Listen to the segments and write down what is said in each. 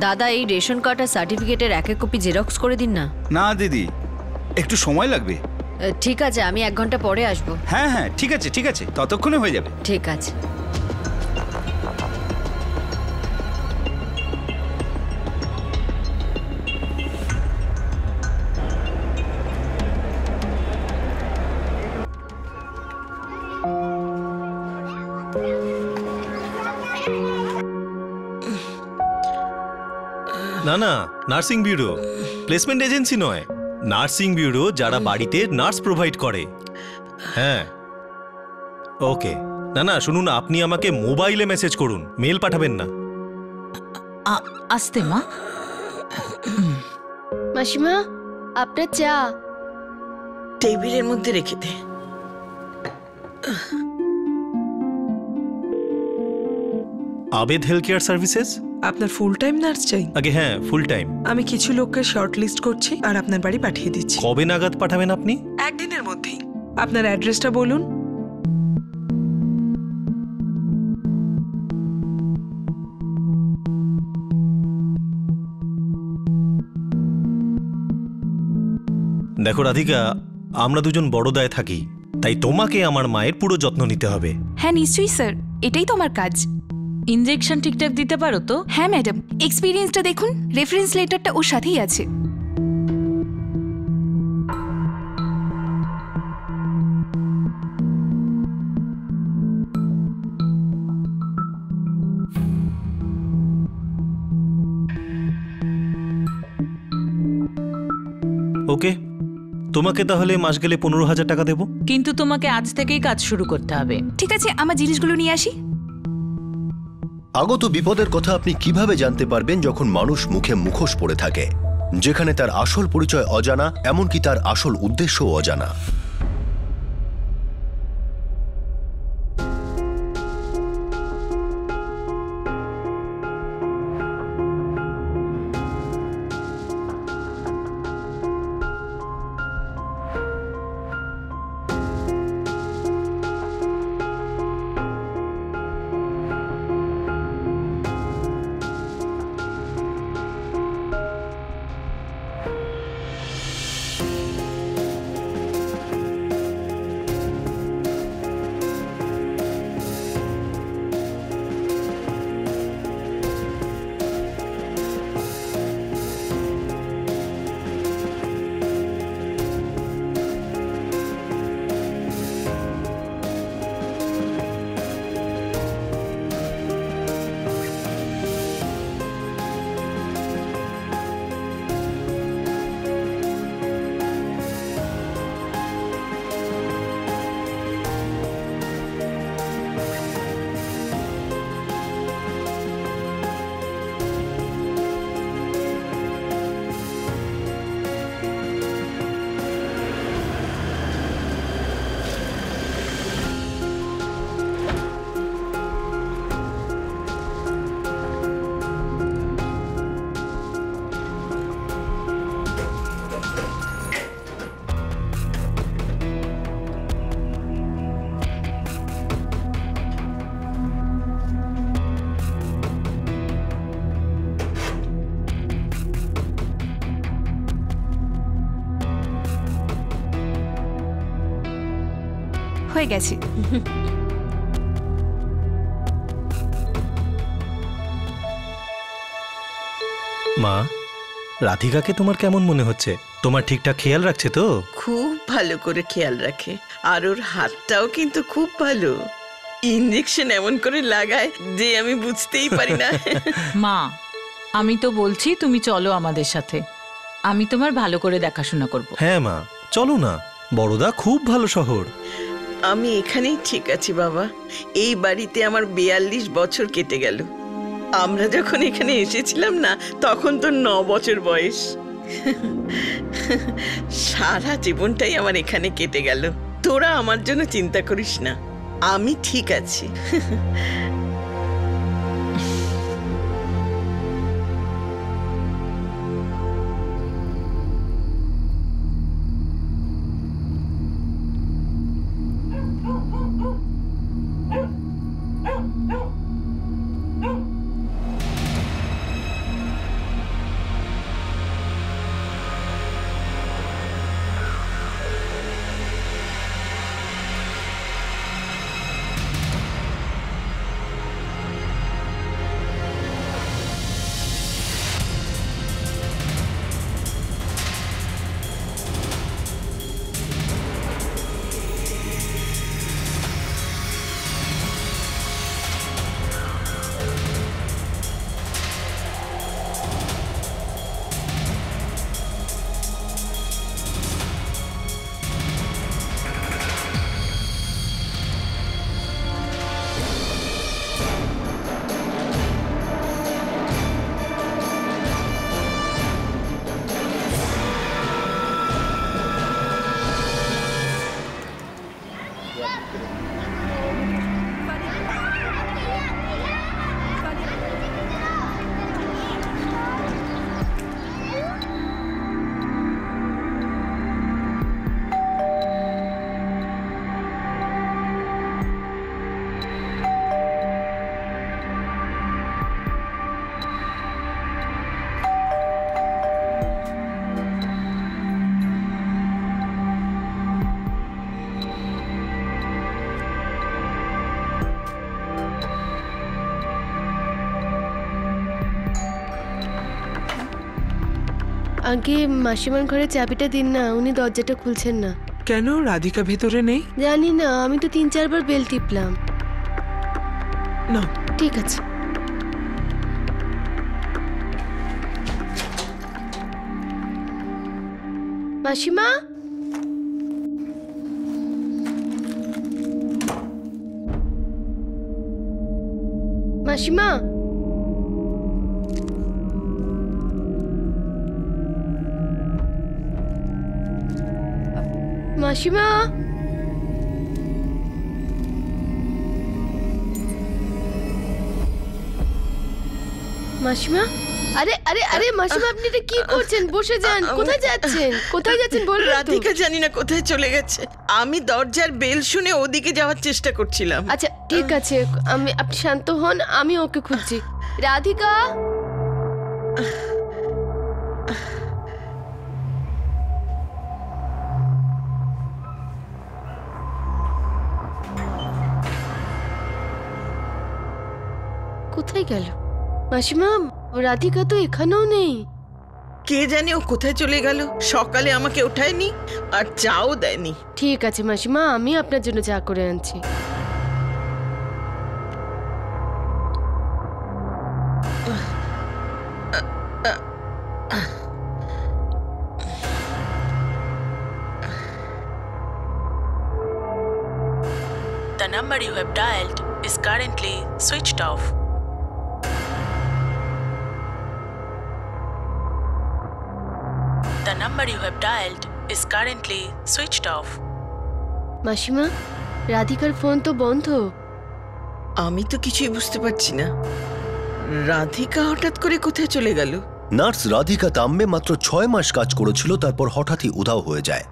দাদা এই ration card আর সার্টিফিকেটের এক কপি জেরক্স করে দিন না। না দিদি, একটু সময় লাগবে। ঠিক আছে, আমি 1 ঘন্টা পরে আসবো। হ্যাঁ হ্যাঁ ঠিক আছে ঠিক আছে, ততক্ষণে হয়ে যাবে। ঠিক আছে। না না, নার্সিং ব্যুরো, প্লেসমেন্ট এজেন্সি নয়। নার্সিং ব্যুরো যারা বাড়িতে নার্স প্রোভাইড করে। হ্যাঁ ওকে। না না শুনুন, আপনি আমাকে মোবাইলে মেসেজ করুন, মেল পাঠাবেন না। আসতে মা। মাসিমা, আপনার চা টেবিলের মধ্যে রেখে দে। আবেদ হেলথ কেয়ার সার্ভিসেস। আপনার ফুল টাইম নার্স চাই? আগে হ্যাঁ, ফুল টাইম। আমি কিছু লোককে শর্ট লিস্ট করছি আর আপনার বাড়ি পাঠিয়ে দিচ্ছি। কবে নাগাদ পাঠাবেন আপনি? 1 দিনের মধ্যেই। আপনার অ্যাড্রেসটা বলুন। দেখো রাধিকা, আমরা দুজন বড়দায় থাকি, তাই তোমাকে আমার মায়ের পুরো যত্ন নিতে হবে। হ্যাঁ নিশ্চয়ই স্যার, এটাই তো আমার কাজ। ইনজেকশন ঠিকঠাক দিতে পারো তো? হ্যাঁ ম্যাডাম, এক্সপিরিয়েন্সটা দেখুন, রেফারেন্স লেটারটা ওর সাথেই আছে। ওকে, তোমাকে তাহলে মাস গেলে 15,000 টাকা দেবো। কিন্তু তোমাকে আজ থেকেই কাজ শুরু করতে হবে। ঠিক আছে, আমার জিনিসগুলো নিয়ে আসি। আগত বিপদের কথা আপনি কিভাবে জানতে পারবেন যখন মানুষ মুখে মুখোশ পরে থাকে, যেখানে তার আসল পরিচয় অজানা, এমনকি তার আসল উদ্দেশ্যও অজানা। হয়ে গেছে। মা, রাধিকাকে তোমার কেমন মনে হচ্ছে? তোমার ঠিকঠাক খেয়াল রাখছে তো? খুব ভালো করে খেয়াল রাখে, আর ওর হাতটাও কিন্তু খুব ভালো। ইনজেকশন এমন করে লাগায় যে আমি বুঝতেই পারি না। মা, আমি তো বলছি তুমি চলো আমাদের সাথে, আমি তোমার ভালো করে দেখাশোনা করব। হ্যাঁ মা, চলো না, বড়দা খুব ভালো শহর। আমি এখানেই ঠিক আছি বাবা। এই বাড়িতে আমার 42 বছর কেটে গেল। আমরা যখন এখানে এসেছিলাম না, তখন তো 9 বছর বয়স। সারা জীবনটাই আমার এখানে কেটে গেল। তোরা আমার জন্য চিন্তা করিস না, আমি ঠিক আছি। আগে মাসিমার ঘরে চাবিটা দিন না, উনি দরজাটা খুলছেন না। কেন রাধিকা ভেতরে নেই? জানি না, আমি তো 3-4 বার বেল টিপলাম। না, ঠিক আছে। মাসিমা, মাসিমা, মাসিমা, মাসিমা, আরে আরে আরে মাসিমা, আপনি এটা কি করছেন? বসে যান। কোথায় যাচ্ছেন? কোথায় যাচ্ছেন বলুন তো। রাধিকা জানি না কোথায় চলে গেছে। আমি দরজার বেল শুনে ওদিকে যাওয়ার চেষ্টা করছিলাম। আচ্ছা ঠিক আছে, আপনি শান্ত হন, আমি ওকে খুঁজছি। রাধিকা, কোথায় গেল? মাসিমা, রাধিকা তো এখানেও নেই। কে জানে ও কোথায় চলে গেল। সকালে আমাকে ওঠায়নি আর চাও দেয়নি। ঠিক আছে মাসিমা, আমি আপনার জন্য চা করে আনছি। The number you have dialed is currently switched off. The number you have dialed is currently switched off. মাসিমা, রাধিকার ফোন তো বন্ধ। আমি তো কিছুই বুঝতে পারছি না। রাধিকা হঠাৎ করে কোথায় চলে গেল? নার্স রাধিকা তাম্বে মাত্র 6 মাস কাজ করেছিল, তারপর হঠাৎই উধাও হয়ে যায়।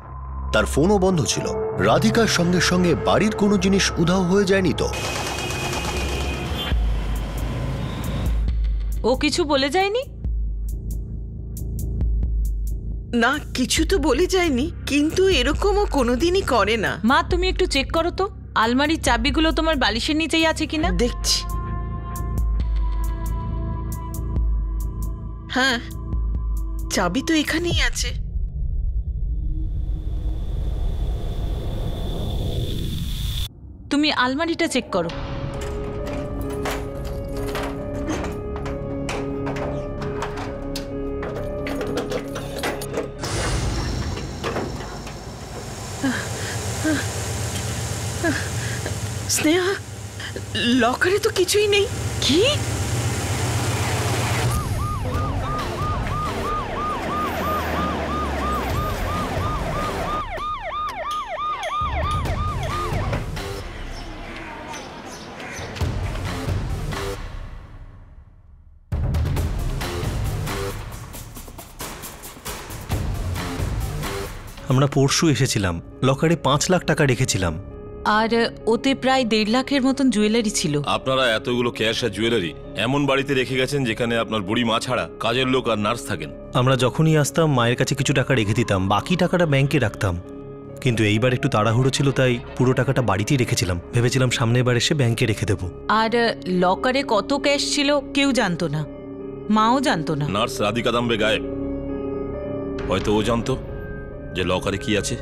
তার ফোনও বন্ধ ছিল। রাধিকার সঙ্গে সঙ্গে বাড়ির কোনো জিনিস উধাও হয়ে যায়নি তো? ও কিছু বলে যায়নি? না, কিছু তো বলে যায়নি, কিন্তু এরকমও কোনোদিনই করে না। মা, তুমি একটু চেক করো তো আলমারির চাবিগুলো তোমার বালিশের নিচেই আছে কিনা। দেখছি। হ্যাঁ, চাবি তো এখানেই আছে। তুমি আলমারিটা চেক করো। স্নেহা, লকারে তো কিছুই নেই। কি? আমরা পরশু এসেছিলাম, লকারে 5 লাখ টাকা রেখেছিলাম। আর ওতে প্রায় 1.5 লাখের মতন জুয়েলারি ছিল। আপনারা এতগুলো ক্যাশ আর জুয়েলারি এমন বাড়িতে রেখে গেছেন যেখানে আপনার বুড়ি মা ছাড়া কাজের লোক আর নার্স থাকেন। আমরা যখনই আসতাম মায়ের কাছে কিছু টাকা রেখে দিতাম, বাকি টাকাটা ব্যাংকে রাখতাম। কিন্তু এইবার একটু তাড়াহুড়ো ছিল, তাই পুরো টাকাটা বাড়িতেই রেখেছিলাম। ভেবেছিলাম সামনের বার এসে ব্যাংকে রেখে দেবো। আর লকারে কত ক্যাশ ছিল কেউ জানতো না, মাও জানতো না। নার্স রাধিকা দাম্বে গায়েব। হয়তো ও জানতো যে লকারে কি আছে।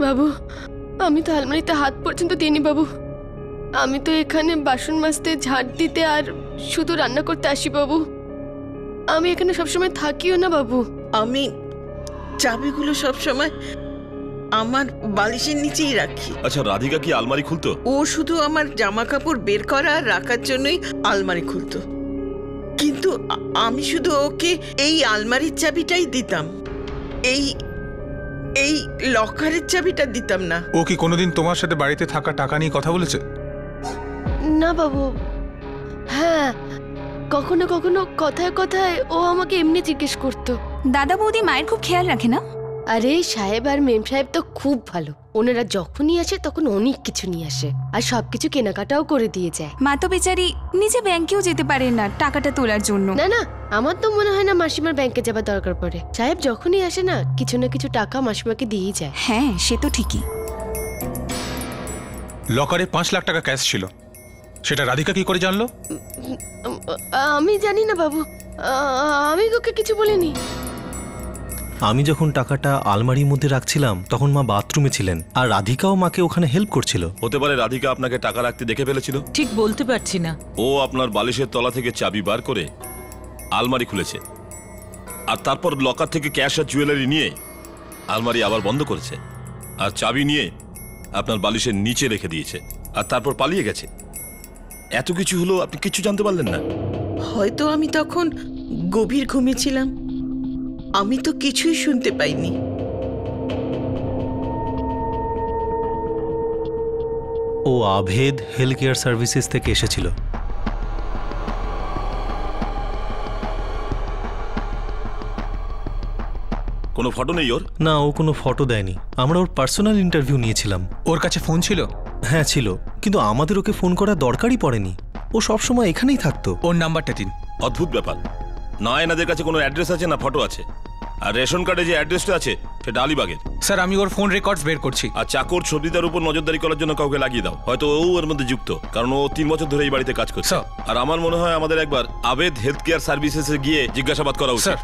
বাবু, আমি তো আলমারিতে হাত পর্যন্ত দিইনি বাবু। আমি তো এখানে বাসন মাজতে, ঝাড় দিতে আর শুধু রান্না করতে আসি বাবু। আমি এখানে সবসময় থাকিও না বাবু। আমি চাবিগুলো সবসময় আমার বালিশের নিচেই রাখি। আচ্ছা, রাধিকা কি আলমারি খুলতো? ও শুধু আমার জামা কাপড় বের করা আর রাখার জন্যই আলমারি খুলতো, কিন্তু আমি শুধু ওকে এই আলমারির চাবিটাই দিতাম, এই এই লকারের চাবিটা দিতাম না। ও কি কোনোদিন তোমার সাথে বাড়িতে থাকা টাকা নিয়ে কথা বলেছে? না বাবু। হ্যাঁ, কখনো কখনো কথায় কথায় ও আমাকে এমনি জিজ্ঞেস করতো। দাদা বৌদি মায়ের খুব খেয়াল রাখে না? আরে সাহেব আর মেম সাহেব তো খুব ভালো, ওনারা যখনই আসে তখন অনেক কিছু নিয়ে আসে আর সবকিছু কেনাকাটাও করে দিয়ে যায়। মা তো বেচারি নিজে ব্যাংকেও যেতে পারে না টাকাটা তোলার জন্য। না না, আমার তো মনে হয় না মাসিমার ব্যাংকে যাবার দরকার পড়ে। সাহেব যখনই আসে না কিছু না কিছু টাকা মাসিমাকে দিয়েই যায়। হ্যাঁ সে তো ঠিকই। লকারে 5 লাখ টাকা ক্যাশ ছিল, সেটা রাধিকা কি করে জানলো? আমি জানি না বাবু, আমি ওকে কিছু বলিনি। আমি যখন টাকাটা আলমারির মধ্যে রাখছিলাম তখন মা বাথরুমে ছিলেন, আর রাধিকাও মাকে ওখানে হেল্প করছিল। হতে পারে রাধিকা আপনাকে টাকা রাখতে দেখে ফেলেছিল। ঠিক বলতে পারছি না। ও আপনার বালিশের তলা থেকে চাবি বার করে আলমারি খুলেছে, আর তারপর লকার থেকে ক্যাশ আর জুয়েলারি নিয়ে আলমারি আবার বন্ধ করেছে, আর চাবি নিয়ে আপনার বালিশের নিচে রেখে দিয়েছে, আর তারপর পালিয়ে গেছে। এত কিছু হলো, আপনি কিছু জানতে পারলেন না? হয়তো আমি তখন গভীর ঘুমিয়েছিলাম, আমি তো কিছুই শুনতে পাইনি। ও আভেদ হেলথ কেয়ার সার্ভিসেস থেকে এসেছিল। কোনো ফটো নেই ওর? না, ও কোনো ফটো দেয়নি। আমরা ওর পার্সোনাল ইন্টারভিউ নিয়েছিলাম। ওর কাছে ফোন ছিল? হ্যাঁ ছিল, কিন্তু আমাদের ওকে ফোন করার দরকারই পড়েনি। ও সবসময় এখানেই থাকতো। ওর নাম্বারটা দিন। অদ্ভুত ব্যাপার, না এনাদের কাছে কোনো অ্যাড্রেস আছে না ফটো আছে, আর রেশন কার্ডে যে অ্যাড্রেসটা আছে সেটা আলিবাগের। স্যার আমি ওর ফোন রেকর্ডস বের করছি। আর চাকর ছবিটার উপর নজরদারি করার জন্য কাউকে লাগিয়ে দাও, হয়তো ও এর মধ্যে যুক্ত, কারণ ও 3 বছর ধরে এই বাড়িতে কাজ করছে। আর আমার মনে হয় আমাদের একবার আবেদ হেলথ কেয়ার সার্ভিসেসে গিয়ে জিজ্ঞাসাবাদ করা উচিত।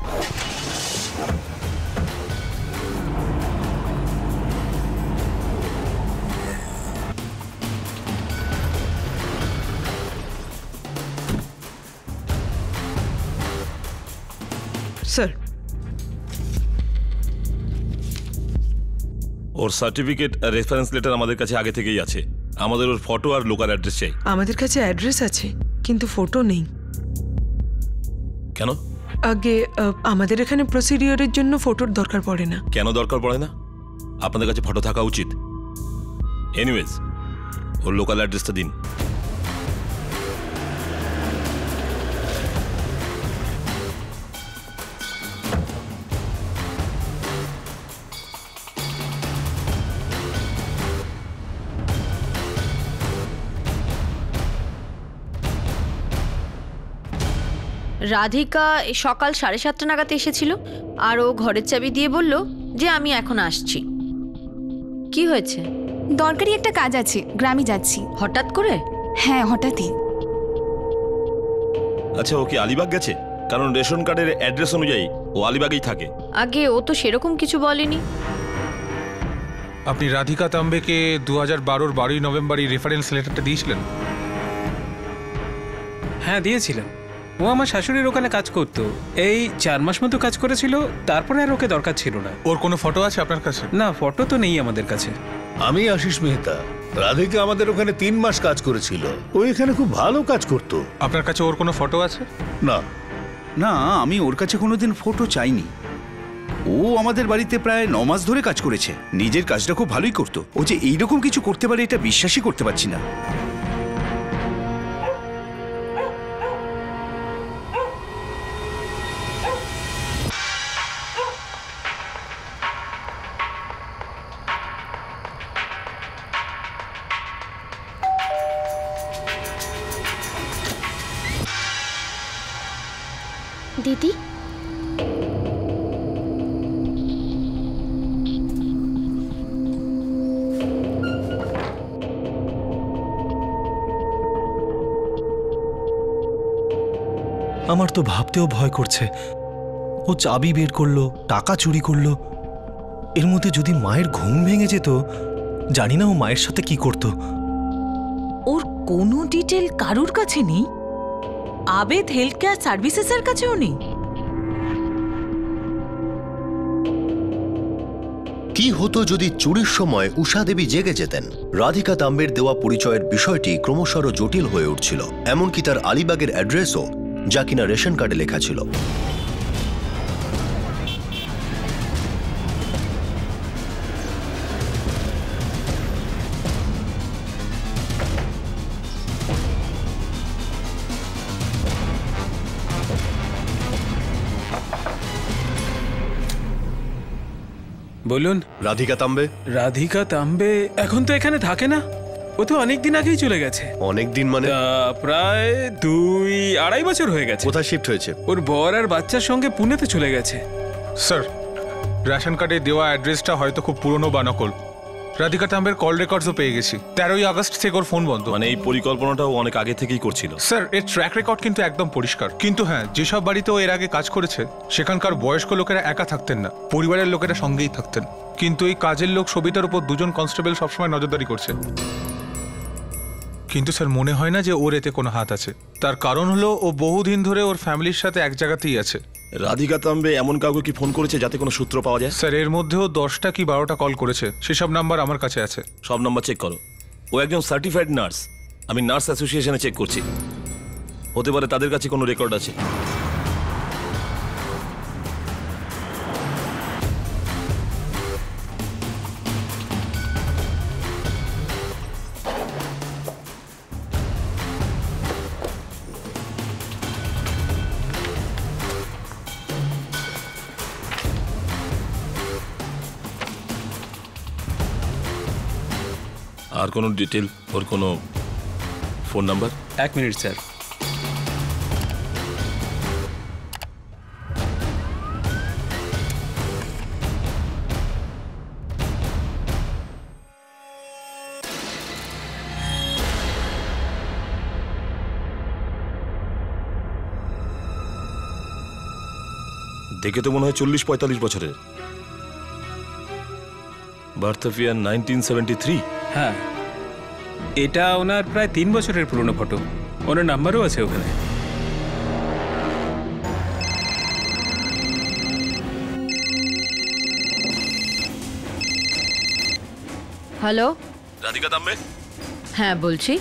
স্যার ওর সার্টিফিকেট আর রেফারেন্স লেটার আমাদের কাছে আগে থেকেই আছে। আমাদের ওর ফটো আর লোকাল অ্যাড্রেস চাই। আমাদের কাছে অ্যাড্রেস আছে কিন্তু ফটো নেই। কেন? আগে আমাদের এখানে প্রসিডিওরের জন্য ফটোর দরকার পড়ে না। কেন দরকার পড়ে না? আপনাদের কাছে ফটো থাকা উচিত। এনিওয়েজ, ওর লোকাল অ্যাড্রেসটা দিন। রাধিকা সকাল 7:30 নাগাদ এসেছিল, আর ও ঘরের চাবি দিয়ে বলল যে আমি এখন আসছি। কি হয়েছে? দরকারি একটা কাজ আছে, গ্রামে যাচ্ছি। হঠাৎ করে? হ্যাঁ হঠাৎই। আচ্ছা, ও কি আলিবাগ গেছে? কারণ রেশন কার্ডের অ্যাড্রেস অনুযায়ী ও আলিবাগেই থাকে। আগে ও তো সেরকম কিছু বলেনি। আপনি রাধিকা তাম্বেকে 2012 12 নভেম্বর এই রেফারেন্স লেটারটা দিয়েছিলেন? হ্যাঁ দিয়েছিলেন। ও আমার শাশুড়ির ওখানে কাজ করতো, এই 4 মাস মতো কাজ করেছিল, তারপরে আর ওকে দরকার ছিল না। ওর কোনো ফটো আছে আপনার কাছে? না, ফটো তো নেই আমাদের কাছে। আমি আশিস মেহতা। রাধিকা আমাদের ওখানে 3 মাস কাজ করেছিল, ও এখানে খুব ভালো কাজ করত। আপনার কাছে ওর কোনো ফটো আছে? না না, আমি ওর কাছে কোনোদিন ফটো চাইনি। ও আমাদের বাড়িতে প্রায় 9 মাস ধরে কাজ করেছে, নিজের কাজটা খুব ভালোই করতো। ও যে এইরকম কিছু করতে পারে এটা বিশ্বাসই করতে পারছি না। দিদি, আমার তো ভাবতেও ভয় করছে। ও চাবি বের করলো, টাকা চুরি করলো। এর মধ্যে যদি মায়ের ঘুম ভেঙে যেত, জানি না ও মায়ের সাথে কি করত। ওর কোনো ডিটেল কারুর কাছে নেই? আবেদ হেলথ কেয়ার সার্ভিসেসের কাছেও নেই? কি হতো যদি চুরির সময় উষা দেবী জেগে যেতেন? রাধিকা তাম্বের দেওয়া পরিচয়ের বিষয়টি ক্রমশ জটিল হয়ে উঠছিল, এমনকি তার আলিবাগের অ্যাড্রেসও, যা কিনা রেশন কার্ডে লেখা ছিল। বলুন। রাধিকা তাম্বে? রাধিকা তাম্বে এখন তো এখানে থাকে না, ও তো অনেক দিন আগেই চলে গেছে। অনেক দিন মানে? প্রায় 2-2.5 বছর হয়ে গেছে। কোথায় শিফট হয়েছে? ওর বর আর বাচ্চার সঙ্গে পুনেতে চলে গেছে। স্যার, রেশন কার্ডে দেওয়া অ্যাড্রেসটা হয়তো খুব পুরনো বা নকল। রাধিকা তাম্বের কল রেকর্ডসও পেয়ে গেছি। 13ই আগস্ট থেকে ওর ফোন বন্ধ। মানে এই পরিকল্পনাটাও অনেক আগে থেকেই করছিল। স্যার, এর ট্র্যাক রেকর্ড কিন্তু একদম পরিষ্কার। কিন্তু হ্যাঁ, যেসব বাড়িতে ও এর আগে কাজ করেছে সেখানকার বয়স্ক লোকেরা একা থাকতেন না, পরিবারের লোকেরা সঙ্গেই থাকতেন। কিন্তু এই কাজের লোক সবিতার উপর 2জন কনস্টেবল সবসময় নজরদারি করছে। কিন্তু স্যার, মনে হয় না যে ওর এতে কোনো হাত আছে। তার কারণ হলো ও বহুদিন ধরে ওর ফ্যামিলির সাথে এক জায়গাতেই আছে। রাধিকা তাম্বে এমন কাউকে কি ফোন করেছে যাতে কোনো সূত্র পাওয়া যায়? স্যার, এর মধ্যেও 10টা কি 12টা কল করেছে, সেসব নাম্বার আমার কাছে আছে। সব নাম্বার চেক করো। ও একজন সার্টিফাইড নার্স, আমি নার্স অ্যাসোসিয়েশনে চেক করছি, হতে পারে তাদের কাছে কোনো রেকর্ড আছে। আর কোনো ডিটেল, ওর কোনো ফোন নাম্বার? 1 minute sir. দেখে তো মনে হয় 40-45 বছরের। বার্থ অফ ইয়ার 1973। হ্যাঁ, এটা ওনার প্রায় 3 বছরের পুরনো ফটো। ওনার নাম্বারও আছে ওখানে। হ্যালো, রাধিকা তাম্বে? হ্যাঁ বলছি।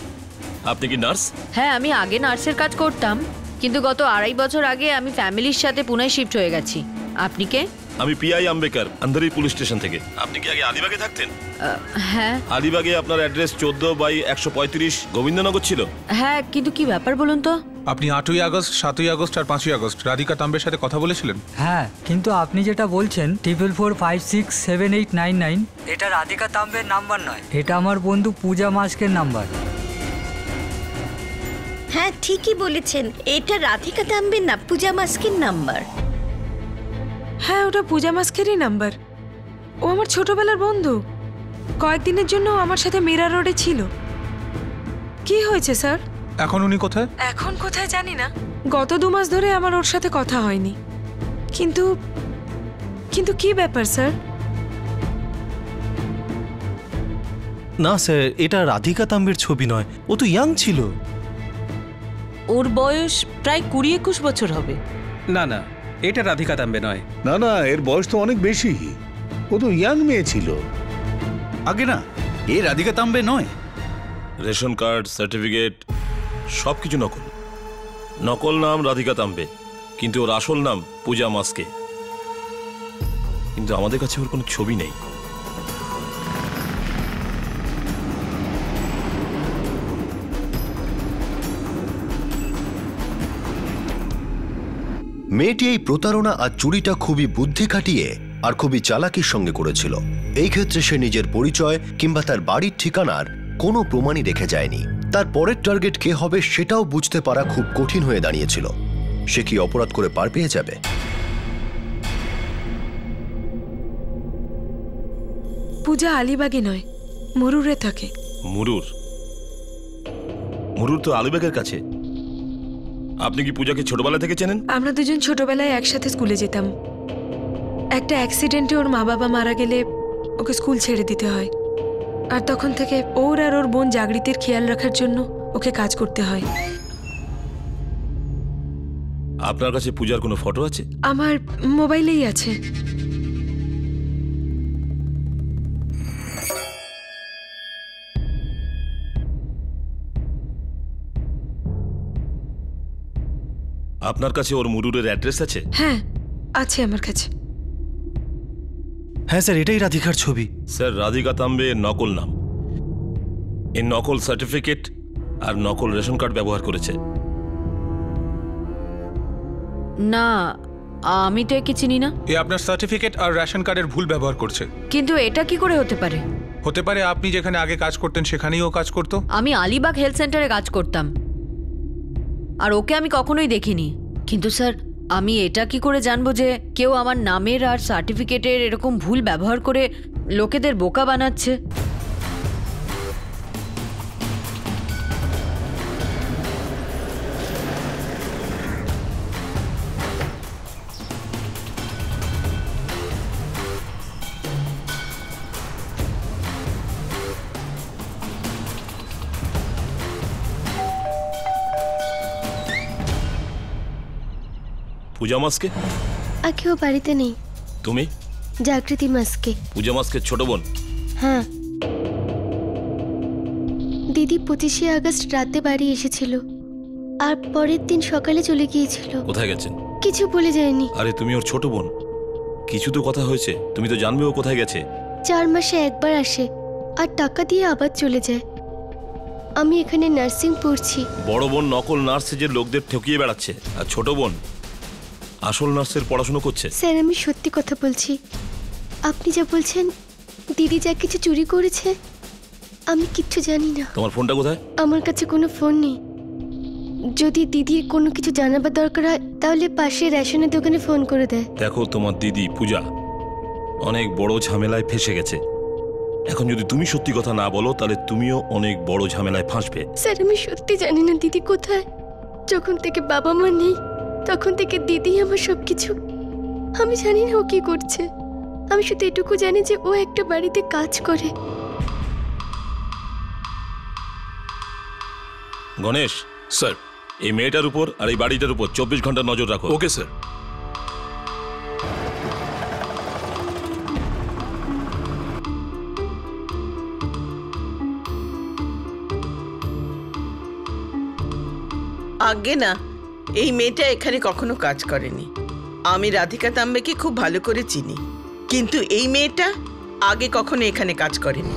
আপনি কি নার্স? হ্যাঁ, আমি আগে নার্সের কাজ করতাম, কিন্তু গত 2.5 বছর আগে আমি ফ্যামিলির সাথে পুনে শিফট হয়ে গেছি। আপনি কে? আমি পিআই আম্বেকার, আন্ধারি পুলিশ স্টেশন থেকে। আপনি কি আগে আলিবাগে থাকতেন? হ্যাঁ। আলিবাগে আপনার অ্যাড্রেস 14/135 গোবিন্দনগর ছিল। হ্যাঁ, কিন্তু কি ব্যাপার বলুন তো? আপনি 8ই আগস্ট, 7ই আগস্ট আর 5ই আগস্ট রাধিকা তাম্বের সাথে কথা বলেছিলেন? হ্যাঁ, কিন্তু আপনি যেটা বলছেন 44456789 এটা রাধিকা তাম্বের নাম্বার নয়, এটা আমার বন্ধু পূজা মাস্কের নাম্বার। হ্যাঁ, ঠিকই বলেছেন, এটা রাধিকা তাম্বের না, পূজা মাস্কের নাম্বার। হ্যাঁ, ওটা পূজা মাস্কেরই নাম্বার। ও আমার ছোটবেলার বন্ধু। কয়েকদিনের জন্য আমার সাথে মীরা রোডে ছিল। কি হয়েছে স্যার? এখন উনি কোথায়? এখন কোথায় জানি না। গত 2 মাস ধরে আমার ওর সাথে কথা হয়নি। কিন্তু কিন্তু কি ব্যাপার স্যার? না স্যার, এটা রাধিকা তাম্বের ছবি নয়, ও তো ইয়াং ছিল। ওর বয়স প্রায় 20-21 বছর হবে। না না, এটা রাধিকা তাম্বে নয়। না না, এর বয়স তো অনেক বেশি। ও তো ইয়াং মেয়ে ছিল। আগে না, এ রাধিকা তাম্বে নয়। রেশন কার্ড, সার্টিফিকেট সবকিছু নকল। নকল নাম রাধিকা তাম্বে, কিন্তু ওর আসল নাম পূজা মাস্কে। কিন্তু আমাদের কাছে ওর কোনো ছবি নেই। মেয়েটি এই প্রতারণা আর চুরিটা খুবই বুদ্ধি খাটিয়ে আর খুবই চালাকির সঙ্গে করেছিল। এই ক্ষেত্রে সে নিজের পরিচয় কিংবা তার বাড়ির ঠিকানার কোনো প্রমাণই রেখে যায়নি। তার পরের টার্গেট কে হবে সেটাও বুঝতে পারা খুব কঠিন হয়ে দাঁড়িয়েছিল। সে কি অপরাধ করে পার পেয়ে যাবে? পূজা আলিবাগে নয়, মুরুরে থাকে। মুরুর? মুরুর তো আলিবাগের কাছে। আপনি কি পূজাকে ছোটবেলা থেকে চেনেন? আমরা দুজন ছোটবেলায় একসাথে স্কুলে যেতাম। একটা অ্যাক্সিডেন্টে ওর মা বাবা মারা গেলে ওকে স্কুল ছেড়ে দিতে হয়, আর তখন থেকে ওর আর ওর বোন জাগৃতির খেয়াল রাখার জন্য ওকে কাজ করতে হয়। আপনার কাছে পূজার কোনো ফটো আছে? আমার মোবাইলেই আছে। আপনার কাছে ওর মুরুরের অ্যাড্রেস আছে? হ্যাঁ, আছে আমার কাছে। হ্যাঁ স্যার, এটাই রাধিকার ছবি। স্যার, রাধিকা তাম্বে নকল নাম, এই নকল সার্টিফিকেট আর নকল রেশন কার্ড ব্যবহার করেছে। না, আমি তো একে চিনি না। এ আপনার সার্টিফিকেট আর রেশন কার্ডের ভুল ব্যবহার করছে। কিন্তু এটা কি করে হতে পারে? হতে পারে আপনি যেখানে আগে কাজ করতেন সেখানেই ও কাজ করতো। আমি আলিবাগ হেলথ সেন্টারে কাজ করতাম, আর ওকে আমি কখনোই দেখিনি। কিন্তু স্যার, আমি এটা কি করে জানবো যে কেউ আমার নামের আর সার্টিফিকেটের এরকম ভুল ব্যবহার করে লোকেদের বোকা বানাচ্ছে? পূজা মাসকে? কেউ বাড়িতে নেই। তুমি? জাগৃতি মাসকে। পূজা মাসকে ছোট বোন? হ্যাঁ, দিদি 25শে আগস্ট রাতে বাড়ি এসেছিল আর পরের দিন সকালে চলে গিয়েছিল। কোথায় গেছেন? কিছু বলে যায়নি। আরে তুমি ওর ছোট বোন, কিছু তো কথা হয়েছে, তুমি তো জানবে ও কোথায় গেছে। 4 মাসে একবার আসে আর টাকা দিয়ে আবার চলে যায়। আমি এখানে নার্সিং পড়ছি। বড় বোন নকল নার্স যে লোকদের ঠকিয়ে বেড়াচ্ছে, আর ছোট বোন আসল নার্সের পড়াশোনা করছে। স্যার, আমি সত্যি কথা বলছি। আপনি যা বলছেন দিদি যা কিছু চুরি করেছে, আমি কিচ্ছু জানি না। তোমার ফোনটা কোথায়? আমার কাছে কোনো ফোন নেই। যদি দিদির কোনো কিছু জানাবার দরকার হয় তাহলে পাশে রেশনের দোকানে ফোন করে দেয়। দেখো, তোমার দিদি পূজা অনেক বড় ঝামেলায় ফেসে গেছে। এখন যদি তুমি সত্যি কথা না বলো তাহলে তুমিও অনেক বড় ঝামেলায় ফাঁসবে। স্যার, আমি সত্যি জানি না দিদি কোথায়। যখন থেকে বাবা মা নেই তখন থেকে দিদি আমার সবকিছু। আমি জানি না ও কি করছে। আমি শুধু এটুকু জানি যে ও একটা বাড়িতে কাজ করে। গণেশ স্যার, এই মেয়েটার উপর আর এই বাড়িটার উপর 24 ঘন্টা নজর রাখো। Okay sir. আগে না, এই মেয়েটা এখানে কখনো কাজ করেনি। আমি রাধিকা তাম্বেকে খুব ভালো করে চিনি, কিন্তু এই মেয়েটা আগে কখনো এখানে কাজ করেনি।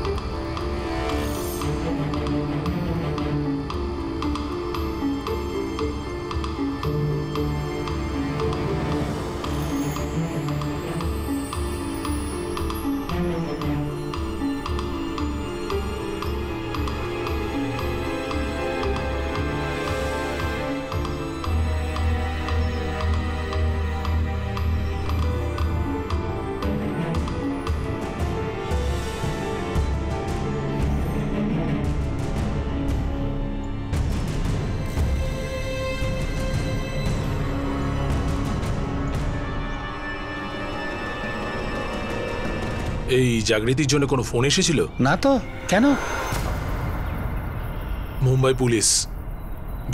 এই জাগৃতির জন্য কোনো ফোন এসেছিল? না তো, কেন? মুম্বাই পুলিশ।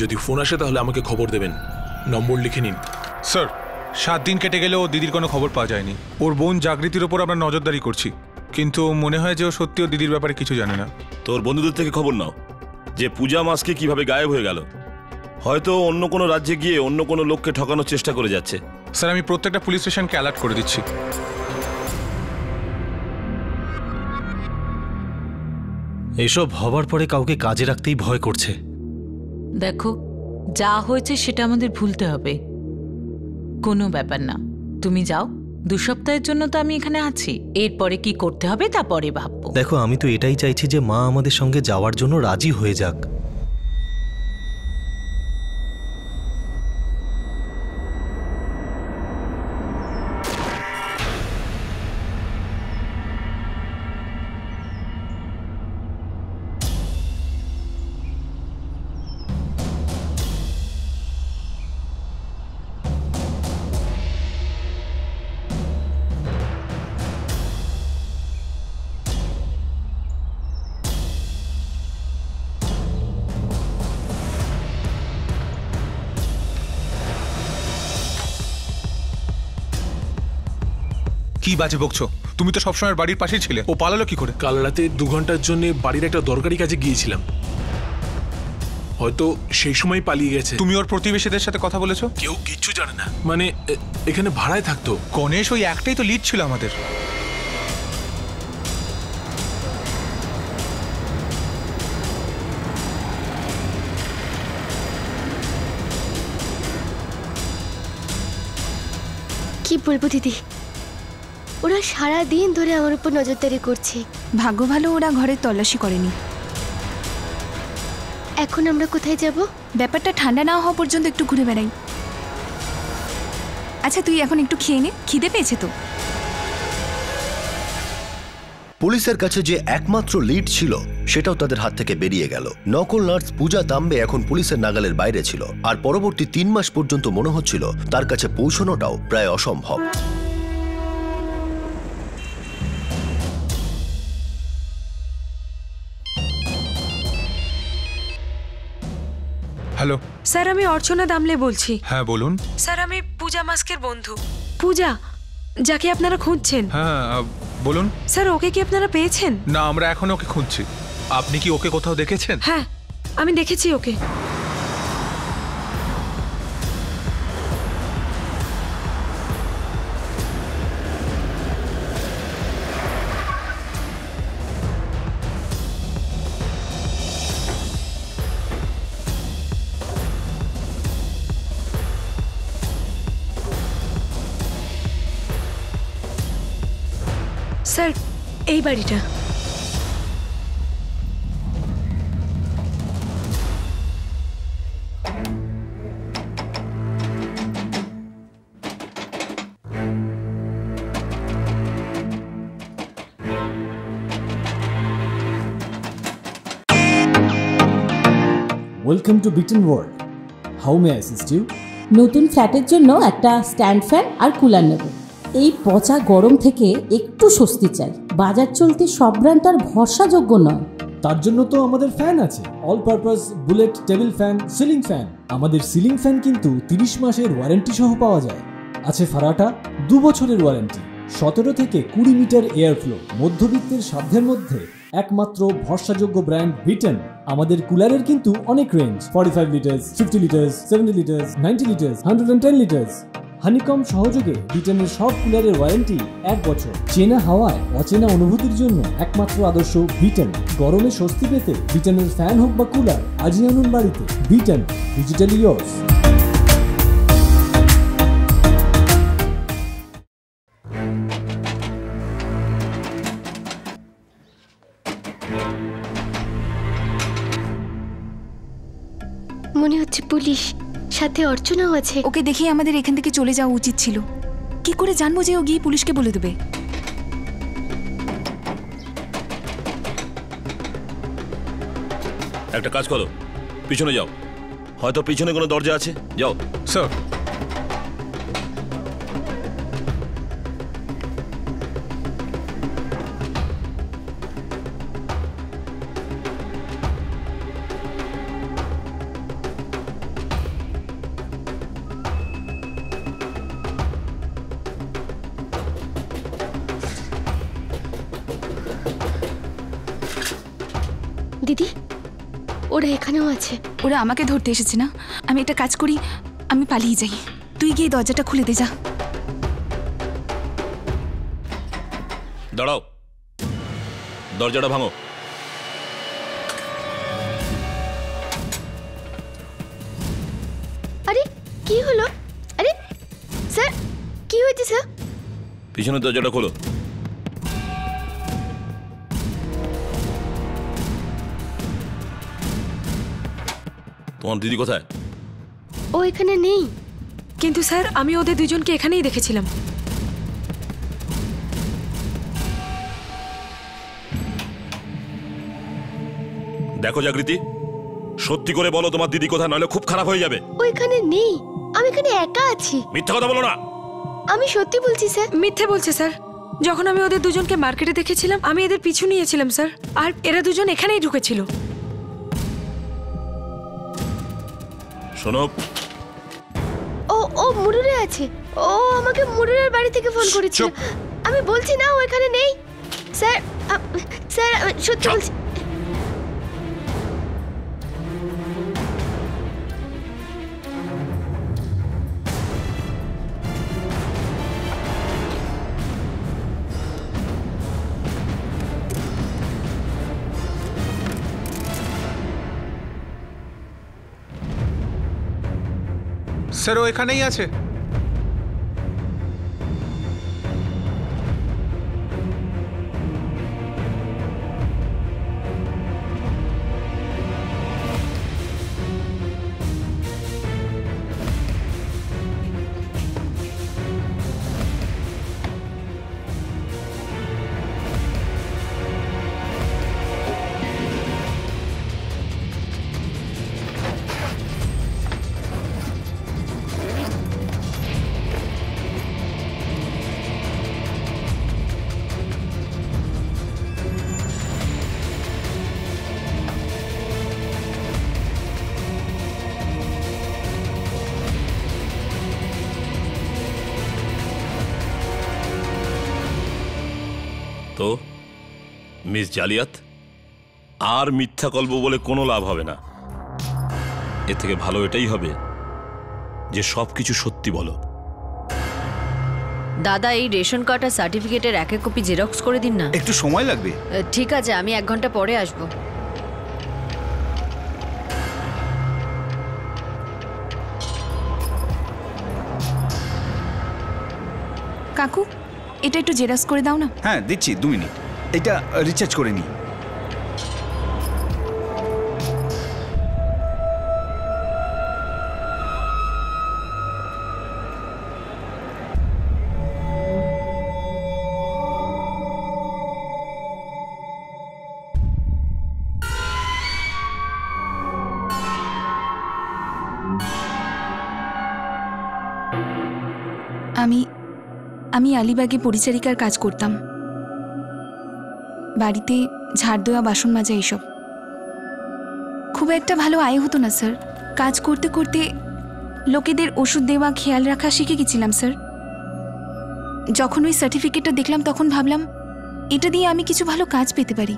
যদি ফোন আসে তাহলে আমাকে খবর দেবেন। নম্বর লিখে নিন। স্যার, 7 দিন কেটে গেলেও দিদির কোনো খবর পাওয়া যায়নি। ওর বোন জাগৃতির ওপর আমরা নজরদারি করছি, কিন্তু মনে হয় যে ও সত্যিও দিদির ব্যাপারে কিছু জানে না। তোর বন্ধুদের থেকে খবর নাও যে পূজা মাসকে কিভাবে গায়েব হয়ে গেল। হয়তো অন্য কোনো রাজ্যে গিয়ে অন্য কোনো লোককে ঠকানোর চেষ্টা করে যাচ্ছে। স্যার, আমি প্রত্যেকটা পুলিশ স্টেশনকে অ্যালার্ট করে দিচ্ছি। এসব হবার পরে কাউকে কাজে রাখতেই ভয় করছে। দেখো, যা হয়েছে সেটা আমাদের ভুলতে হবে। কোনো ব্যাপার না, তুমি যাও। 2 সপ্তাহের জন্য তো আমি এখানে আছি। এরপরে কি করতে হবে তা পরে ভাববো। দেখো, আমি তো এটাই চাইছি যে মা আমাদের সঙ্গে যাওয়ার জন্য রাজি হয়ে যাক। কি বাজে বকছো? তুমি তো সবসময় বাড়ির পাশেই ছিলে। ও পালালো কি করে? কাল রাতে 2 ঘন্টার জন্য বাড়ির একটা দরকারি কাজে গিয়েছিলাম। হয়তো সেই সময় পালিয়ে গেছে। তুমি ওর প্রতিবেশীদের সাথে কথা বলেছো? কেউ কিচ্ছু জানে না। মানে এখানে ভাড়ায় থাকতো। গণেশ, ওই একটাই তো লিড ছিল আমাদের। কি বলবো দিদি, ওরা সারা দিন ধরে আমার উপর নজরদারি করছে। ভাগ্য ভালো ওরা ঘরে তল্লাশি করেনি। এখন আমরা কোথায় যাব? ব্যাপারটা ঠান্ডা না হওয়া পর্যন্ত একটু ঘুরে বেড়াই। আচ্ছা তুই এখন একটু খেয়ে নে, খিদে পেয়েছে তো। পুলিশের কাছে যে একমাত্র লিড ছিল সেটাও তাদের হাত থেকে বেরিয়ে গেল। নকল নার্স পূজা তাম্বে এখন পুলিশের নাগালের বাইরে ছিল, আর পরবর্তী 3 মাস পর্যন্ত মনে হচ্ছিল তার কাছে পৌঁছানোটাও প্রায় অসম্ভব। হ্যালো স্যার, আমি অর্চনা দামলে বলছি। হ্যাঁ বলুন। স্যার, আমি পূজা মাস্কের বন্ধু। পূজা, যাকে আপনারা খুঁজছেন। হ্যাঁ বলুন। স্যার, ওকে কি আপনারা পেয়েছেন? না, আমরা এখন ওকে খুঁজছি। আপনি কি ওকে কোথাও দেখেছেন? হ্যাঁ, আমি দেখেছি ওকে। স্যার, এই বাড়িটা। Welcome to beaten world. How may I assist you? নতুন ফ্ল্যাটের জন্য একটা স্ট্যান্ড ফ্যান আর কুলার নেব। এই পচা গরম থেকে একটু স্বস্তি চাই। বাজার চলতে সব ব্র্যান্ড আর ভরসাযোগ্য নয়। তার জন্য তো আমাদের ফ্যান আছে, all purpose bullet table fan, ceiling fan. আমাদের সিলিং ফ্যান কিন্তু 30 মাসের ওয়ারেন্টি সহ পাওয়া যায়। আছে ফারাটা 2 বছরের ওয়ারেন্টি, 17 থেকে 20 মিটার এয়ার ফ্লো। মধ্যবিত্তের সাধ্যের মধ্যে একমাত্র ভরসাযোগ্য ব্র্যান্ড বিটেন। আমাদের কুলারের কিন্তু অনেক range, 45 litres, 50 litres, 70 litres, 90 litres, 110 litres. Honeycomb সহযোগে বিটেনের সব কুলারের ওয়ারেন্টি 1 বছর। চেনা হাওয়ায় অচেনা অনুভূতির জন্য একমাত্র আদর্শ বিটেন। গরমে স্বস্তি পেতে বিটেনের ফ্যান হোক বা কুলার, আজই আনুন বাড়িতে। Beaten, digitally yours. মনে হচ্ছে পুলিশ, সাথে অর্চনাও আছে। ওকে দেখে আমাদের এখান থেকে চলে যাওয়া উচিত ছিল। কি করে জানবো যে ও গিয়ে পুলিশকে বলে দেবে? একটা কাজ করো, পিছনে যাও। হয়তো পিছনে কোনো দরজা আছে, যাও। স্যার, দিদি, ওরা এখানেও আছে। ওরা আমাকে ধরতে এসেছে না? আমি একটা কাজ করি, আমি পালিয়ে যাই। তুই গিয়ে দরজাটা খুলে দে যা। দাঁড়াও, দরজাটা ভাঙো। আরে কি হলো? আরে স্যার, কি হয়েছে স্যার? পিছনের দরজাটা খোলো। তোমার দিদি কোথায়? ও এখানে নেই। কিন্তু স্যার, আমি ওদের দুজনকে এখানেই দেখেছিলাম। দেখো জাগৃতি, সত্যি করে বলো তোমার দিদি কোথায়, নইলে খুব খারাপ হয়ে যাবে। ও এখানে নেই, আমি এখানে একা আছি। মিথ্যা কথা বলো না। আমি সত্যি বলছি স্যার। মিথ্যে বলছে স্যার। যখন আমি ওদের দুজনকে মার্কেটে দেখেছিলাম, আমি এদের পিছু নিয়েছিলাম স্যার, আর এরা দুজন এখানেই ঢুকেছিল। শোনো, ও মুরুরে আছে। ও আমাকে মুরুরের বাড়ি থেকে ফোন করেছিল। আমি বলছি না ও এখানে নেই স্যার। স্যার, সত্যি বলছি। স্যার, ও এখানেই আছে। মিস জালিয়াত, আর মিথ্যা গল্প বলে কোনো লাভ হবে না। এর থেকে ভালো এটাই হবে যে সবকিছু সত্যি বলো। দাদা, এই রেশন কার্ড আর সার্টিফিকেটের এক কপি জেরক্স করে দিন না। একটু সময় লাগবে। ঠিক আছে, আমি 1 ঘন্টা পরে আসবো। কাকু, এটা একটু জেরক্স করে দাও না। হ্যাঁ দিচ্ছি, 2 মিনিট। এটা রিচার্জ করে নিই। আমি আলিবাগে পরিচারিকার কাজ করতাম। বাড়িতে ঝাড় দেওয়া, বাসন মাজা এইসব। খুব একটা ভালো আয় হতো না স্যার। কাজ করতে করতে লোকেদের ওষুধ দেওয়া, খেয়াল রাখা শিখে গেছিলাম স্যার। যখন ওই সার্টিফিকেটটা দেখলাম তখন ভাবলাম এটা দিয়ে আমি কিছু ভালো কাজ পেতে পারি,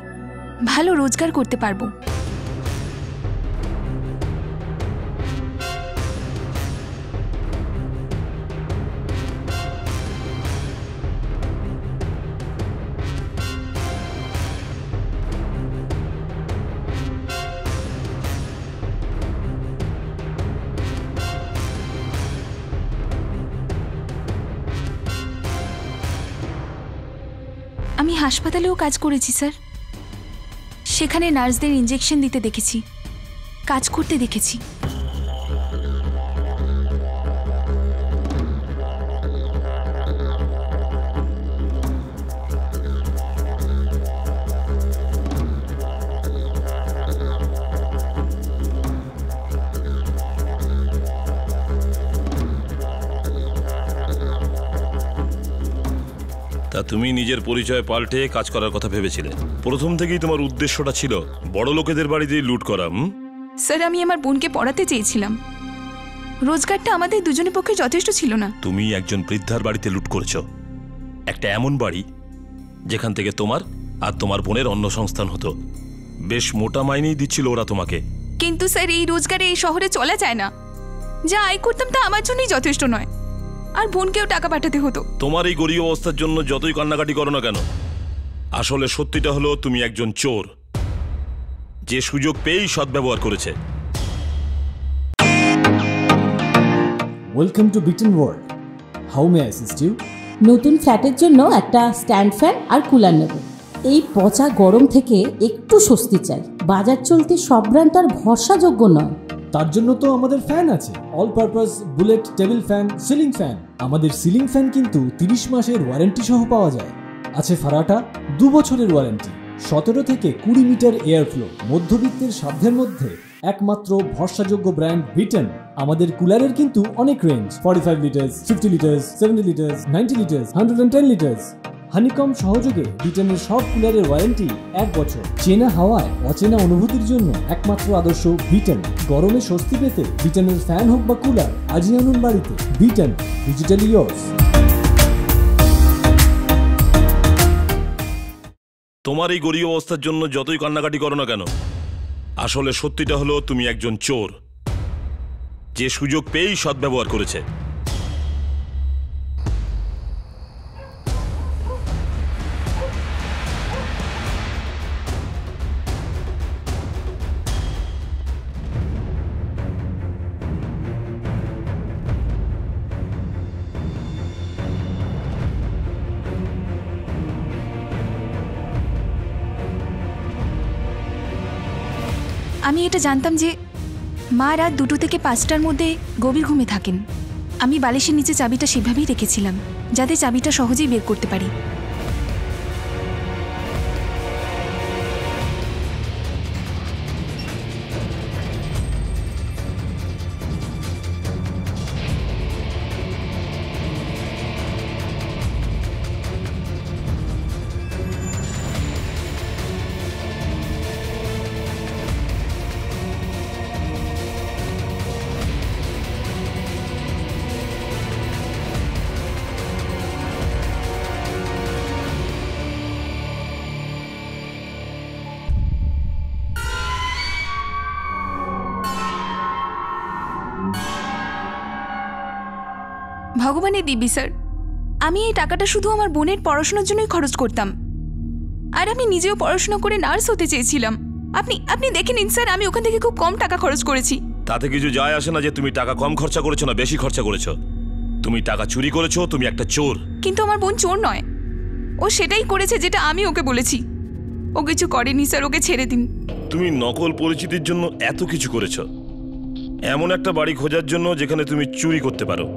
ভালো রোজগার করতে পারবো। আমি হাসপাতালেও কাজ করেছি স্যার। সেখানে নার্সদের ইনজেকশন দিতে দেখেছি, কাজ করতে দেখেছি। তা তুমি নিজের পরিচয় পাল্টে কাজ করার কথা ভেবেছিলে? প্রথম থেকেই তোমার উদ্দেশ্যটা ছিল বড় লোকেদের বাড়িতে লুট করা? স্যার, আমি আমার বোনকে পড়াতে চেয়েছিলাম। রোজগারটা আমাদের দুজনের পক্ষে যথেষ্ট ছিল না। তুমি একজন বৃদ্ধার বাড়িতে লুট করেছো, একটা এমন বাড়ি যেখান থেকে তোমার আর তোমার বোনের অন্ন সংস্থান হতো। বেশ মোটা মাইনেই দিচ্ছিল ওরা তোমাকে। কিন্তু স্যার, এই রোজগারে এই শহরে চলা যায় না। যা আয় করতাম তা আমার জন্যই যথেষ্ট নয়, আর বোনকেও টাকা পাঠাতে হতো। তোমার এই গরিব অবস্থার জন্য যতই কান্নাকাটি করো না কেন, আসলে সত্যিটা হলো তুমি একজন চোর, যে সুযোগ পেয়েই সদ্ব্যবহার করেছে। Welcome to beaten world. How may I assist you? নতুন ফ্ল্যাটের জন্য একটা স্ট্যান্ড ফ্যান আর কুলার নেব। এই পচা গরম থেকে একটু স্বস্তি চাই। বাজার চলতে সব ব্র্যান্ড আর ভরসাযোগ্য নয়। তার জন্য তো আমাদের ফ্যান আছে, all purpose bullet table fan, ceiling fan. আমাদের সিলিং ফ্যান কিন্তু 30 মাসের ওয়ারেন্টি সহ পাওয়া যায়। আছে ফারাটা 2 বছরের ওয়ারেন্টি, 17 থেকে 20 মিটার এয়ার ফ্লো। মধ্যবিত্তের সাধ্যের মধ্যে একমাত্র ভরসাযোগ্য ব্র্যান্ড বিটেন। আমাদের কুলারের কিন্তু অনেক range, 45 litres, 50 litres, 70 litres, 90 litres, 110 litres. Honeycomb সহযোগে বিটেনের সব কুলারের ওয়ারেন্টি 1 বছর। চেনা হাওয়ায় অচেনা অনুভূতির জন্য একমাত্র আদর্শ বিটেন। গরমে স্বস্তি পেতে বিটেনের ফ্যান হোক বা কুলার, আজই আনুন বাড়িতে। Beaten, digitally yours. তোমার এই গরিব অবস্থার জন্য যতই কান্নাকাটি করো না কেন, আসলে সত্যিটা হলো তুমি একজন চোর, যে সুযোগ পেয়েই সদ্ব্যবহার করেছে। আমি এটা জানতাম যে মা রাত 2টো থেকে 5টার মধ্যে গভীর ঘুমে থাকেন। আমি বালিশের নিচে চাবিটা সেভাবেই রেখেছিলাম, যাতে চাবিটা সহজেই বের করতে পারি। ভগবানের দিব্যি স্যার, আমি এই টাকাটা শুধু আমার বোনের পড়াশোনার জন্যই খরচ করতাম। আর আমি নিজেও পড়াশোনা করে নার্স হতে চেয়েছিলাম। আপনি দেখে নিন স্যার, আমি ওখান থেকে খুব কম টাকা খরচ করেছি। তাতে কিছু যায় আসে না যে তুমি টাকা কম খরচা করেছো না বেশি খরচা করেছো। তুমি টাকা চুরি করেছো, তুমি একটা চোর। কিন্তু আমার বোন চোর নয়, ও সেটাই করেছে যেটা আমি ওকে বলেছি। ও কিছু করেনি স্যার, ওকে ছেড়ে দিন। তুমি নকল পরিচিতির জন্য এত কিছু করেছো, এমন একটা বাড়ি খোঁজার জন্য যেখানে তুমি চুরি করতে পারো।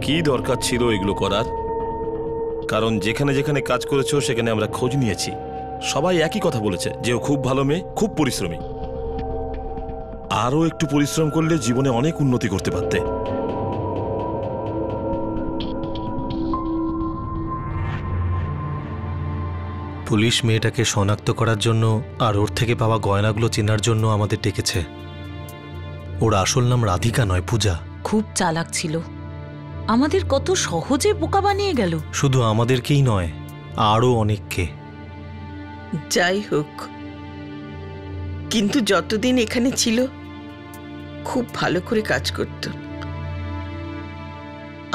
কি দরকার ছিল এগুলো করার? কারণ যেখানে যেখানে কাজ করেছো সেখানে আমরা খোঁজ নিয়েছি, সবাই একই কথা বলেছে যে ও খুব ভালো মেয়ে, খুব পরিশ্রমী। আরও একটু পরিশ্রম করলে জীবনে অনেক উন্নতি করতে পারতে। পুলিশ মেয়েটাকে শনাক্ত করার জন্য আর ওর থেকে পাওয়া গয়নাগুলো চেনার জন্য আমাদের ডেকেছে। ওর আসল নাম রাধিকা নয়, পূজা। খুব চালাক ছিল, আমাদের কত সহজে বোকা বানিয়ে গেল। শুধু আমাদেরকেই নয়, আরও অনেককে। যাই হোক, কিন্তু যতদিন এখানে ছিল খুব ভালো করে কাজ করত,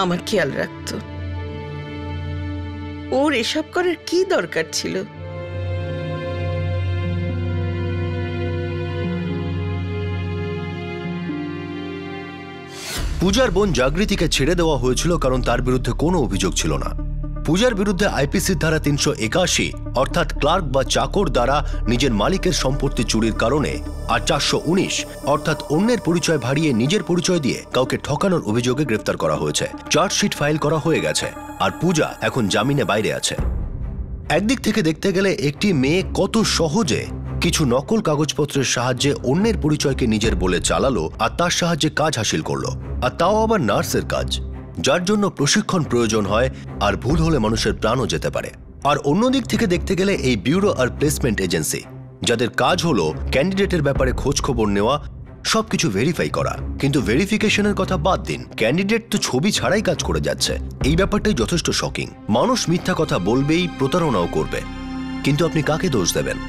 আমার খেয়াল রাখত। ওর এসব করার কি দরকার ছিল? পূজার বোন জাগৃতিকে ছেড়ে দেওয়া হয়েছিল কারণ তার বিরুদ্ধে কোনো অভিযোগ ছিল না। পূজার বিরুদ্ধে আইপিসির ধারা 381 অর্থাৎ ক্লার্ক বা চাকর দ্বারা নিজের মালিকের সম্পত্তি চুরির কারণে, আর 419 অর্থাৎ অন্যের পরিচয় ভাড়িয়ে নিজের পরিচয় দিয়ে কাউকে ঠকানোর অভিযোগে গ্রেফতার করা হয়েছে। চার্জশিট ফাইল করা হয়ে গেছে, আর পূজা এখন জামিনে বাইরে আছে। একদিক থেকে দেখতে গেলে একটি মেয়ে কত সহজে কিছু নকল কাগজপত্রের সাহায্যে অন্যের পরিচয়কে নিজের বলে চালালো আর তার সাহায্যে কাজ হাসিল করলো, আর তাও আবার নার্সের কাজ, যার জন্য প্রশিক্ষণ প্রয়োজন হয় আর ভুল হলে মানুষের প্রাণও যেতে পারে। আর অন্যদিক থেকে দেখতে গেলে এই ব্যুরো আর প্লেসমেন্ট এজেন্সি, যাদের কাজ হলো ক্যান্ডিডেটের ব্যাপারে খোঁজ খবর নেওয়া, সবকিছু ভেরিফাই করা। কিন্তু ভেরিফিকেশনের কথা বাদ দিন, ক্যান্ডিডেট তো ছবি ছাড়াই কাজ করে যাচ্ছে। এই ব্যাপারটাই যথেষ্ট শকিং। মানুষ মিথ্যা কথা বলবেই, প্রতারণাও করবে, কিন্তু আপনি কাকে দোষ দেবেন?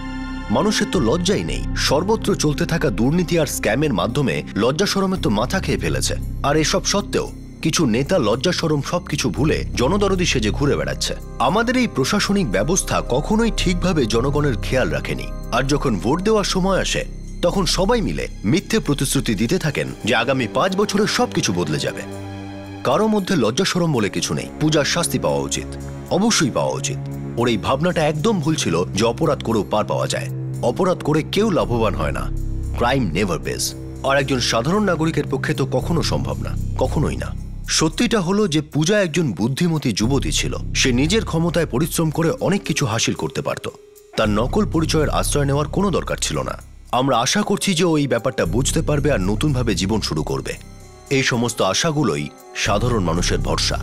মানুষের তো লজ্জাই নেই। সর্বত্র চলতে থাকা দুর্নীতি আর স্ক্যামের মাধ্যমে লজ্জা শরমের তো মাথা খেয়ে ফেলেছে। আর এসব সত্ত্বেও কিছু নেতা লজ্জা শরম সবকিছু ভুলে জনদরদি সেজে ঘুরে বেড়াচ্ছে। আমাদের এই প্রশাসনিক ব্যবস্থা কখনোই ঠিকভাবে জনগণের খেয়াল রাখেনি। আর যখন ভোট দেওয়ার সময় আসে তখন সবাই মিলে মিথ্যে প্রতিশ্রুতি দিতে থাকেন যে আগামী 5 বছরে সবকিছু বদলে যাবে। কারো মধ্যে লজ্জা শরম বলে কিছু নেই। পূজার শাস্তি পাওয়া উচিত, অবশ্যই পাওয়া উচিত। ওর এই ভাবনাটা একদম ভুল ছিল যে অপরাধ করেও পার পাওয়া যায়। অপরাধ করে কেউ লাভবান হয় না। Crime never page. আর একজন সাধারণ নাগরিকের পক্ষে তো কখনো সম্ভব না, কখনোই না। সত্যিটা হলো যে পূজা একজন বুদ্ধিমতী যুবতী ছিল। সে নিজের ক্ষমতায় পরিশ্রম করে অনেক কিছু হাসিল করতে পারত। তার নকল পরিচয়ের আশ্রয় নেওয়ার কোনো দরকার ছিল না। আমরা আশা করছি যে ও এই ব্যাপারটা বুঝতে পারবে আর নতুনভাবে জীবন শুরু করবে। এই সমস্ত আশাগুলোই সাধারণ মানুষের ভরসা,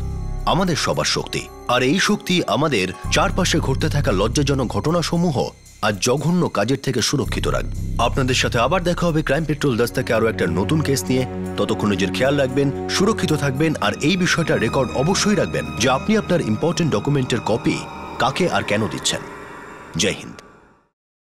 আমাদের সবার শক্তি। আর এই শক্তি আমাদের চারপাশে ঘটতে থাকা লজ্জাজনক ঘটনাসমূহ আর জঘন্য কাজের থেকে সুরক্ষিত রাখবে। আপনাদের সাথে আবার দেখা হবে ক্রাইম পেট্রোল 10 থেকে আরো একটা নতুন কেস নিয়ে। ততক্ষণ নিজের খেয়াল রাখবেন, সুরক্ষিত থাকবেন, আর এই বিষয়টা রেকর্ড অবশ্যই রাখবেন যে আপনি আপনার ইম্পর্টেন্ট ডকুমেন্টের কপি কাকে আর কেন দিচ্ছেন। জয় হিন্দ।